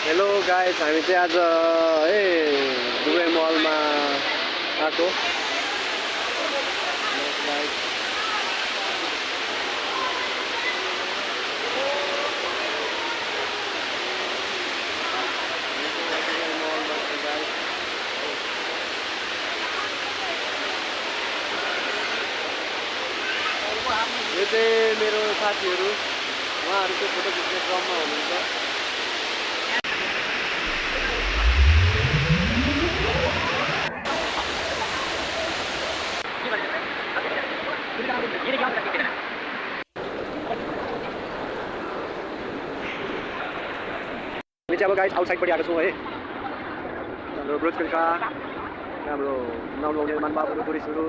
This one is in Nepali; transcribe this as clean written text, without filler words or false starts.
हेलो गाइस, हामी चाहिँ आज है दुबई मलमा आएको। यो चाहिँ मेरो साथीहरू, उहाँहरू चाहिँ फोटो खिच्ने क्रममा हुनुहुन्छ। हामी चाहिँ अब गाइस आउटसाइडपट्टि आएको छौँ है। हाम्रो ब्रुज खलिफा, हाम्रो नाउँ निर्माण बाबुहरू, टुरिस्टहरू।